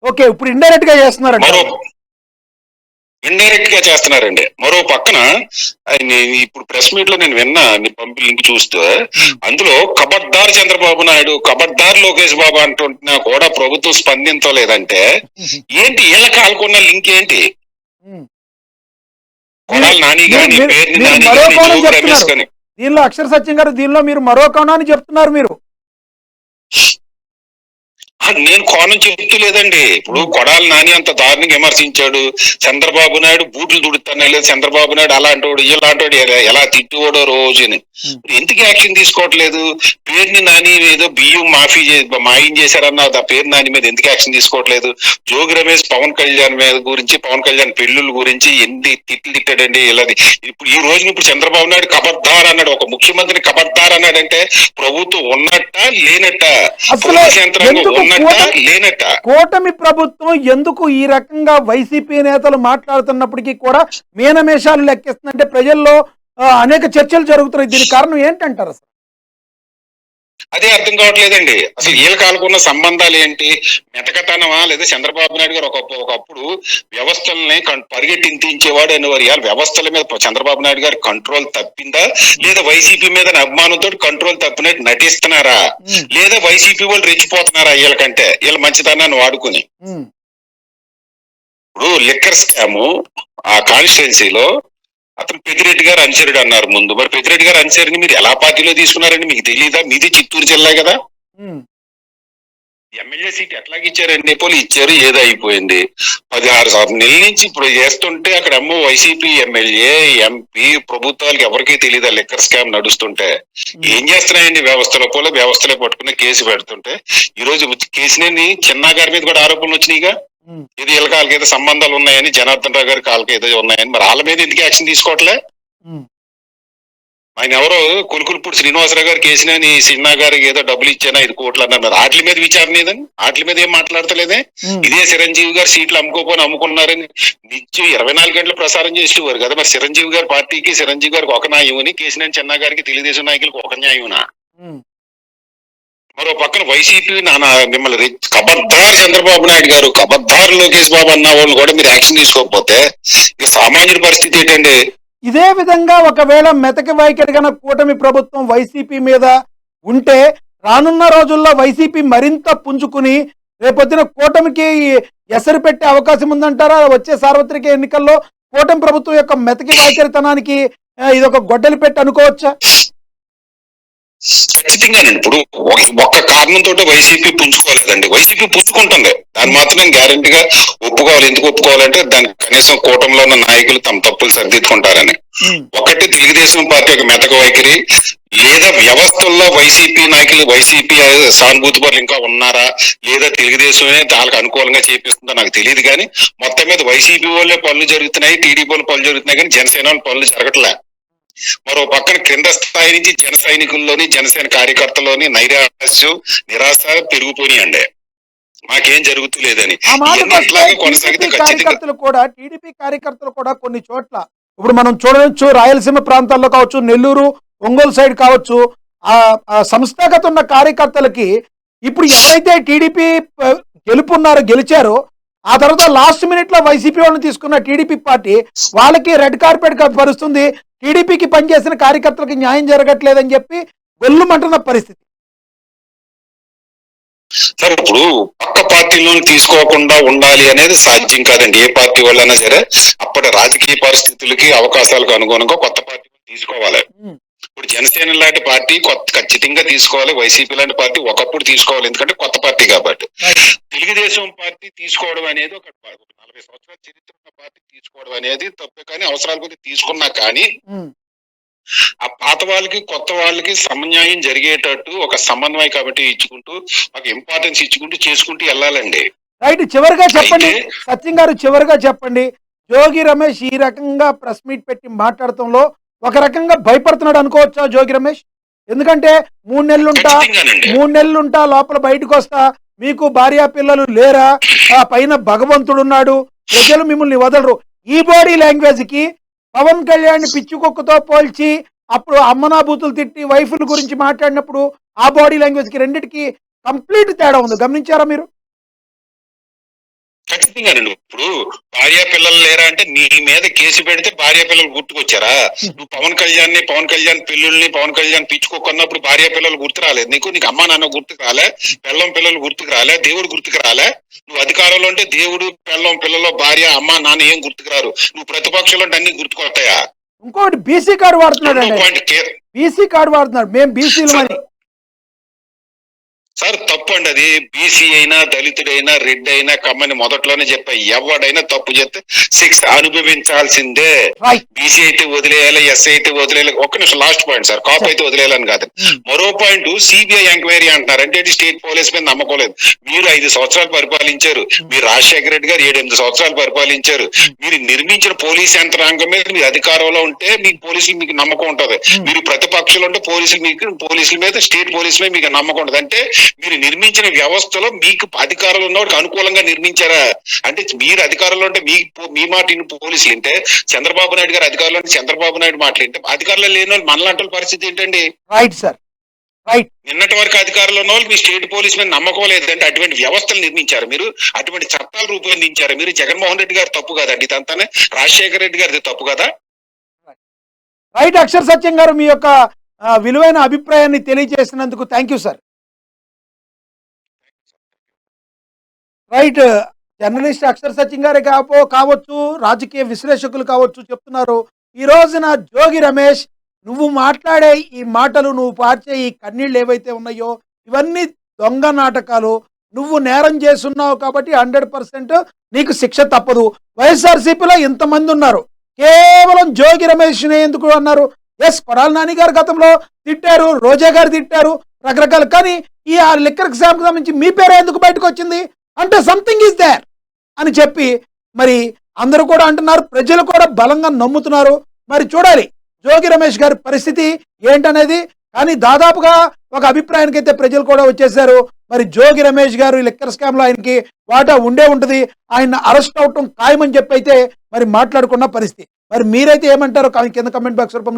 Okay. ఇప్పుడు indirect గా మరో చేస్తున్నారంటారు. ఇండైరెక్ట్ గా చేస్తున్నారండి. మరో పక్కన ఇప్పుడు ప్రెస్ మీట్ లో నేను విన్నా, నీ పంపి లింక్ చూస్తే హ్మ్. అందులో కబడ్దార్ చంద్రబాబు నాయుడు, కబడ్దార్ లోకేష్ బాబు అంటున్నా కూడా ప్రభుత్వం స్పందించలేదంటే హుహు. ఏంటి? వీళ్ళ కాలుకున్న లింక్ ఏంటి? హ్మ్. మీరు కొడాలి నాని మీరు గాని, మీరు పేర్ని మీరు నాని మరో గాని, కోణం జోగి రమేష్ చెప్తున్నారు. గాని, దీనిలో అక్షర సత్యం గారు దీనిలో మీరు మరో కోణాన్ని చెప్తున్నారు మీరు. నేను కోణం చెప్తూ లేదండి. ఇప్పుడు హ్మ్. కొడాలి నాని అంత దారుణంగా విమర్శించాడు, చంద్రబాబు నాయుడు బూట్లు దుడుతానే లేదు, చంద్రబాబు నాయుడు అలాంటోడు ఇలాంటోడు ఎలా తిట్టుకోడో రోజుని హ్మ్. ఎందుకు యాక్షన్ తీసుకోవట్లేదు? పేరుని నాని ఏదో బియ్యం మాయం చేశారన్న ఆ పేరు నాని మీద ఎందుకు యాక్షన్ తీసుకోవట్లేదు? జోగి రమేష్ పవన్ కళ్యాణ్ మీద గురించి, పవన్ కళ్యాణ్ పెళ్లిళ్ళ గురించి ఎన్ని తిట్లు తిట్టాడండి ఇలాది. ఇప్పుడు చంద్రబాబు నాయుడు కబడ్దార్ అన్నాడు, ఒక ముఖ్యమంత్రిని కబడ్దార్ అన్నాడంటే ప్రభుత్వం ఉన్నట్ట లేనట్ట? అసలు పోలీస్ యంత్రాంగం ఎందుకు ఉన్నట్ట కూటమి లేనట్ట? కూటమి ప్రభుత్వం ఎందుకు ఈ రకంగా వైసీపీ నేతలు మాట్లాడుతున్నప్పటికీ కూడా మీనమేషాలు లెక్కిస్తుందంటే ప్రజల్లో అనేక చర్చలు జరుగుతున్నాయి. దీనికి కారణం ఏంటంటారు అసలు? అదే అర్థం కావట్లేదండి. అసలు హ్మ్. వీళ్ళ కాలుకున్న సంబంధాలు ఏంటి? మెతకతనమా? లేదా చంద్రబాబు నాయుడు గారు ఒకప్పుడు వ్యవస్థల్ని పరిగెట్టించేవాడు అనేవారు. ఇవాళ వ్యవస్థల మీద చంద్రబాబు నాయుడు గారు కంట్రోల్ తప్పిందా? హ్మ్. లేదా వైసీపీ మీద అభిమానంతో కంట్రోల్ తప్పినట్టు నటిస్తున్నారా? హ్మ్. లేదా వైసీపీ వాళ్ళు రెచ్చిపోతున్నారా వీళ్ళకంటే, వీళ్ళ మంచితనాన్ని వాడుకుని? హ్మ్. ఇప్పుడు లిక్కర్ స్కాము ఆ కాన్స్టిట్యున్సీలో అతను పెద్దిరెడ్డి గారు అనుచరుడు అన్నారు ముందు. మరి పెద్దిరెడ్డి గారు అనుచరుని మీరు ఎలా పార్టీలో తీసుకున్నారండి? మీకు తెలియదా? మీది చిత్తూరు జిల్లా కదా? హ్మ్. ఎమ్మెల్యే సీట్ ఎట్లాగిచ్చారండి? పోనీ ఇచ్చారు, ఏదో అయిపోయింది. 16 నెలల నుంచి ఇప్పుడు చేస్తుంటే అక్కడ వైసీపీ ఎమ్మెల్యే, ఎంపీ, ప్రభుత్వాలకు ఎవరికీ తెలియదా లిక్కర్ స్కామ్ నడుస్తుంటే? హ్మ్. ఏం చేస్తున్నాయండి? వ్యవస్థలో పట్టుకుని కేసు పెడుతుంటే ఈ రోజు కేసునేని చిన్నా గారి మీద కూడా ఆరోపణలు వచ్చినాయిగా. హ్మ్. ఇది వీళ్ళ కాళ్ళకి ఏదో సంబంధాలు ఉన్నాయని, జనార్దన్ రావు గారి కాళ్ళకి ఏదో ఉన్నాయని, మరి వాళ్ళ మీద ఎందుకు యాక్షన్ తీసుకోవట్లే? హ్మ్. ఆయన ఎవరో కొలుకులపూడి శ్రీనివాసరావు గారు కేసినేని సిన్హా గారికి ఏదో డబ్బులు ఇచ్చానా 5 కోట్లు అన్నారు. మరి వాటి మీద విచారణ ఏదని? వాటి మీద ఏం మాట్లాడతలేదే? హ్మ్. ఇదే చిరంజీవి గారు సీట్లు అమ్ముకున్నారని నిత్యం 24 గంటలు ప్రసారం చేసేవారు కదా. మరి చిరంజీవి గారి పార్టీకి, చిరంజీవి గారికి ఒక న్యాయం అని, కేసినేని చిన్నా గారికి తెలుగుదేశం నాయకులకు ఒక న్యాయమునా? హ్మ్. మరో పక్కన వైసీపీ మిమ్మల్ని కబద్దారు చంద్రబాబు నాయుడు గారు, కబద్దారు లోకేష్ బాబు అన్న వాళ్ళు కూడా మీరు యాక్షన్ తీసుకోకపోతే ఇక సామాన్యుడి పరిస్థితి ఏంటండి? ఇదే విధంగా ఒకవేళ మెతక వైఖరి గన కూటమి ప్రభుత్వం వైసీపీ మీద ఉంటే రానున్న రోజుల్లో వైసీపీ మరింత పుంజుకుని రేపొద్దున కూటమికి ఎసరు పెట్టే అవకాశం ఉందంటారా? వచ్చే సార్వత్రిక ఎన్నికల్లో కూటమి ప్రభుత్వం యొక్క మెతకి వైఖరితనానికి ఇదొక గొడ్డలి పెట్టి అనుకోవచ్చా? ఖచ్చితంగానండి. ఇప్పుడు ఒక్క కారణంతో వైసీపీ పుంజుకోలేదండి. వైసీపీ పుంజుకుంటుంది, దాన్ని హ్మ్. మాత్రం గ్యారంటీగా ఒప్పుకోవాలి. ఎందుకు ఒప్పుకోవాలంటే దానికి కనీసం కూటమిలో ఉన్న నాయకులు తమ తప్పులు సరిదిద్దుకుంటారని. హ్మ్. ఒకటి తెలుగుదేశం పార్టీ ఒక మెతక వైఖరి, లేదా వ్యవస్థల్లో వైసీపీ నాయకులు, వైసీపీ సానుభూతి పరులు ఇంకా ఉన్నారా, లేదా తెలుగుదేశమే వాళ్ళకి అనుకూలంగా చేపిస్తుందో నాకు తెలియదు. కానీ మొత్తం మీద వైసీపీ వాళ్ళే పనులు జరుగుతున్నాయి, టీడీపీ వాళ్ళు పనులు జరుగుతున్నాయి, కానీ జనసేన వాళ్ళు పనులు జరగట్లే. మరో పక్కన క్రింద స్థాయి నుంచి జన సైనికుల్లోని, జనసేన కార్యకర్తలోని నైరాశ్యం, నిరాశ పెరిగిపోయినాయండి. మాకేం జరుగుతులేదని. ఆ ఇవన్నీ మాటకొస్తే ఇట్లాగే కొనసాగితే ఖచ్చితంగా టీడీపీ కార్యకర్తలు కూడా కొన్ని చోట్ల ఇప్పుడు మనం చూడవచ్చు రాయలసీమ ప్రాంతాల్లో కావచ్చు, నెల్లూరు, ఒంగోలు సైడ్ కావచ్చు, ఆ సంస్థాగత ఉన్న కార్యకర్తలకి ఇప్పుడు ఎవరైతే టీడీపీ గెలిచారో ఆ తర్వాత లాస్ట్ మినిట్ లో వైసీపీ వాళ్ళని తీసుకున్న టీడీపీ పార్టీ వాళ్ళకి రెడ్ కార్పెట్ పరుస్తుంది. టీడీపీకి పనిచేసిన కార్యకర్తలకి న్యాయం జరగట్లేదని చెప్పి వెల్లుమంటున్న పరిస్థితి. సరే, ఇప్పుడు పక్క పార్టీలను తీసుకోకుండా ఉండాలి అనేది సాధ్యం కాదండి. ఏ పార్టీ వాళ్ళైనా సరే అప్పటి రాజకీయ పరిస్థితులకి, అవకాశాలకు అనుగుణంగా కొత్త పార్టీ తీసుకోవాలి. ఉమ్, ఇప్పుడు జనసేన లాంటి పార్టీ ఖచ్చితంగా తీసుకోవాలి. వైసీపీ లాంటి పార్టీ ఒకప్పుడు తీసుకోవాలి, ఎందుకంటే కొత్త పార్టీ కాబట్టి. రైట్. తెలుగుదేశం పార్టీ తీసుకోవడం అనేది ఒక 40 సంవత్సరాల చరిత్ర ఉన్న పార్టీ తీసుకోవడం అనేది తప్పే. కానీ అవసరాల కొద్ది తీసుకున్నా కానీ ఉమ్. ఆ పాత వాళ్ళకి, కొత్త వాళ్ళకి సమన్యాయం జరిగేటట్టు ఒక సమన్వయ కమిటీ ఇచ్చుకుంటూ, ఒక ఇంపార్టెన్స్ ఇచ్చుకుంటూ చేసుకుంటూ వెళ్ళాలండి. రైట్. చివరిగా చెప్పండి అయితే సత్యం గారు, చివరిగా చెప్పండి. జోగి రమేష్ ఈ రకంగా ప్రెస్ మీట్ పెట్టి మాట్లాడటంలో ఒక రకంగా భయపడుతున్నాడు అనుకోవచ్చా జోగి రమేష్? ఎందుకంటే 3 నెలలుంటా ఖచ్చితంగానండి. 3 నెలలుంటా లోపల బయటకొస్తా మీకు భార్యా పిల్లలు లేరా? ఆ పైన భగవంతుడున్నాడు. ప్రజలు మిమ్మల్ని వదలరు. ఈ బాడీ లాంగ్వేజ్‌కి పవన్ కళ్యాణ్‌ని పిచ్చి కుక్కతో పోల్చి అప్పుడు అమ్మనా బూతులు తిట్టి వైఫ్‌ల గురించి మాట్లాడినప్పుడు ఆ బాడీ లాంగ్వేజ్‌కి రెండిటికి కంప్లీట్ తేడా ఉంది. గమనించారా మీరు? ఖచ్చితంగానండి. ఇప్పుడు భార్య పిల్లలు లేరా అంటే నీ మీద కేసు పెడితే భార్య పిల్లలు గుర్తుకొచ్చారా? నువ్వు పవన్ కళ్యాణ్ పెళ్ళిళ్ళని పవన్ కళ్యాణ్ పిచ్చుకోకున్నప్పుడు భార్య పిల్లలు గుర్తు రాలేదు నీకు అమ్మా నాన్న గుర్తుకు రాలే, పెళ్ళం పిల్లలు గుర్తుకు రాలే, దేవుడు గుర్తుకు రాలే. నువ్వు అధికారంలో ఉంటే దేవుడు పెళ్ళం పిల్లలు భార్య అమ్మా నాన్న ఏం గుర్తుకు రారు. నువ్వు ప్రతిపక్షంలో ఉంటే అన్ని గుర్తుకొస్తాయా? ఇంకోటి బీసీ కార్డు వాడుతున్నాడు అండి, బీసీ కార్డు వాడుతున్నాడు, మేము బీసీలు అని. సార్ తప్పు అండి అది. బీసీ అయినా దళితుడైనా రెడ్డి అయినా కమ్మని మొదట్లోనే చెప్పా, ఎవడైనా తప్పు చేస్తే శిక్ష అనుభవించాల్సిందే. బీసీ అయితే వదిలేయాలి, ఎస్ఐ అయితే వదిలేయాలి. ఒక్క నిమిషం లాస్ట్ పాయింట్ సార్, కాప్ అయితే వదిలేయాలని కాదు. మరో పాయింట్ సిబిఐ ఎంక్వైరీ అంటున్నారు అంటే స్టేట్ పోలీస్ మీద నమ్మకం లేదు. మీరు 5 సంవత్సరాలు పరిపాలించారు, మీరు రాజశేఖర రెడ్డి గారు 7-8 సంవత్సరాలు పరిపాలించారు. మీరు నిర్మించిన పోలీస్ యంత్రాంగం మీద మీరు అధికారంలో ఉంటే మీకు పోలీసులు మీకు నమ్మకం ఉంటది. మీరు ప్రతిపక్షంలో ఉంటే పోలీసుల మీద స్టేట్ పోలీస్ మీద మీకు నమ్మకం ఉంటది. అంటే మీరు నిర్మించిన వ్యవస్థలో మీకు అధికారంలో ఉన్నవాడికి అనుకూలంగా నిర్మించారా? అంటే మీరు అధికారంలో ఉంటే మీ మాట పోలీసులు వింటే, చంద్రబాబు నాయుడు గారు అధికారంలో చంద్రబాబు నాయుడు మాటలు వింటే, అధికారంలో లేని వాళ్ళు మనలాంటి పరిస్థితి ఏంటండి? Right sir, right. నిన్నటి వరకు అధికారంలో ఉన్న వాళ్ళు మీ స్టేట్ పోలీస్ మీద నమ్మకం లేదంటే అటువంటి వ్యవస్థలు నిర్మించారు మీరు, అటువంటి చట్టాలు రూపొందించారు మీరు. జగన్మోహన్ రెడ్డి గారు తప్పు కదండి ఇదంతానే, రాజశేఖర రెడ్డి గారిది తప్పు కదా? రైట్. అక్షర్ సత్యం గారు మీ యొక్క విలువైన అభిప్రాయాన్ని తెలియజేసినందుకు thank you sir. Right. Journalist Akshar Satyam గారే కావచ్చు, రాజకీయ విశ్లేషకులు కావచ్చు చెప్తున్నారు, ఈ రోజున జోగి రమేష్ నువ్వు మాట్లాడే ఈ మాటలు, నువ్వు పార్చే ఈ కన్నీళ్ళు ఏవైతే ఉన్నాయో ఇవన్నీ దొంగ నాటకాలు. నువ్వు నేరం చేస్తున్నావు కాబట్టి 100% నీకు శిక్ష తప్పదు. వైఎస్ఆర్సీపీలో ఇంతమంది ఉన్నారు, కేవలం జోగి రమేష్ ఎందుకు అన్నారు? ఎస్, కొడాలి నాని గారు గతంలో తిట్టారు, రోజా గారు తిట్టారు, రకరకాలు. కానీ ఈ లిక్కర్ స్కామ్ కి సంబంధించి మీ పేరే ఎందుకు బయటకు వచ్చింది అంటే సంథింగ్ ఈజ్ దేర్ అని చెప్పి మరి అందరూ కూడా అంటున్నారు, ప్రజలు కూడా బలంగా నమ్ముతున్నారు. మరి చూడాలి జోగి రమేష్ గారి పరిస్థితి ఏంటనేది. కానీ దాదాపుగా ఒక అభిప్రాయానికి అయితే ప్రజలు కూడా వచ్చేసారు. మరి జోగి రమేష్ గారు ఈ లిక్కర్ స్కామ్ లో ఆయనకి వాటా ఉండే ఉంటుంది, ఆయన అరెస్ట్ అవటం ఖాయమని చెప్పి అయితే మరి మాట్లాడుకున్న పరిస్థితి. మరి మీరైతే ఏమంటారో కింద కమెంట్ బాక్స్ రూపంలో